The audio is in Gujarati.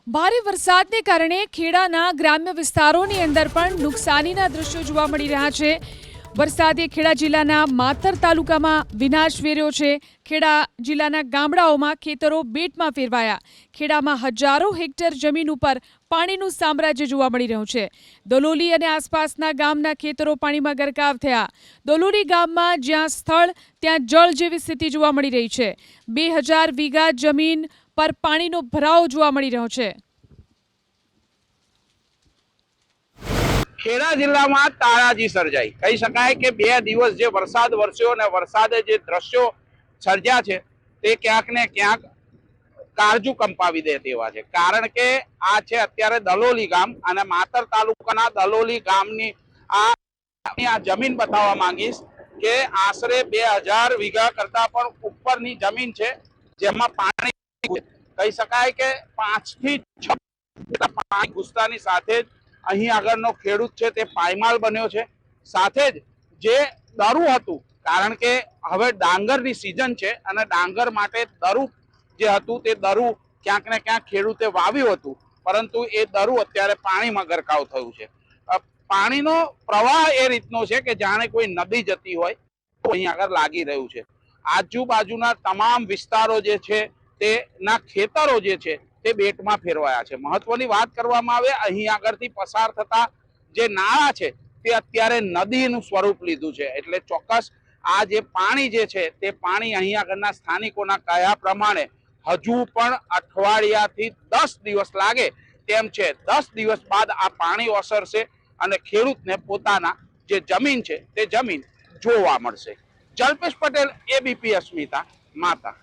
ભારે વરસાદને કારણે ખેડાના ગ્રામ્ય વિસ્તારોની અંદર પણ નુકસાનીના દ્રશ્યો જોવા મળી રહ્યા છે। વરસાદે ખેડા જિલ્લાના માતર તાલુકામાં વિનાશ વેર્યો છે। ખેડા જિલ્લાના ગામડાઓમાં ખેતરો બેટમાં ફેરવાયા। ખેડામાં હજારો હેક્ટર જમીન ઉપર પાણીનું સામ્રાજ્ય જોવા મળી રહ્યું છે। દલોલી અને આસપાસના ગામના ખેતરો પાણીમાં ગરકાવ થયા। દલોલી ગામમાં જ્યાં સ્થળ ત્યાં જળ જેવી સ્થિતિ જોવા મળી રહી છે। 2000 વીઘા જમીન પર પાણીનો ભરાવ જોવા મળી રહ્યો છે। ખેડા જિલ્લામાં તારાજી સર્જાઈ કહી શકાય કે 2 દિવસ જે વરસાદ વરસ્યો અને વરસાદે જે દ્રશ્યો સર્જ્યા છે તે ક્યાંક ને ક્યાંક કાળજુ કંપાવી દે તેવા છે। કારણ કે આ છે અત્યારે દલોલી ગામ અને માતર તાલુકાના દલોલી ગામની આ જમીન બતાવવા માંગીશ કે આશરે 2000 વીઘા કરતા પણ ઉપરની જમીન છે, જેમાં પાણી કહી શકાય કે 5 થી 6 પાણી ઘૂસતાની સાથે જ અહીં આગળનો ખેડૂત છે તે પાયમાલ બન્યો છે। સાથે જ જે દરું હતું, કારણ કે હવે ડાંગરની સિઝન છે અને ડાંગર માટે દરું જે હતું તે દરું ક્યાંક ને ક્યાંક ખેડૂતે વાવ્યું હતું, પરંતુ એ દરું અત્યારે પાણીમાં ગરકાવ થયું છે। પાણીનો પ્રવાહ એ રીતનો છે કે જાણે કોઈ નદી જતી હોય તો અહીં આગળ લાગી રહ્યું છે। આજુબાજુના તમામ વિસ્તારો જે છે તેના ખેતરો જે છે તે બેટમાં ફેરવાયા છે। મહત્વની વાત કરવામાં આવે, અહીં આગળથી પસાર થતા જે નાળા છે તે અત્યારે નદીનું સ્વરૂપ લીધું છે। એટલે ચોક્કસ આ જે પાણી જે છે તે પાણી અહીં આગળના સ્થાનિકોના કહ્યા પ્રમાણે હજુ પણ અઠવાડિયાથી 10 દિવસ લાગે તેમ છે। 10 દિવસ બાદ આ પાણી ઓસરશે અને ખેડૂતને પોતાના જે જમીન છે તે જમીન જોવા મળશે। જલ્પેશ પટેલ, ABP અસ્મિતા, માતા।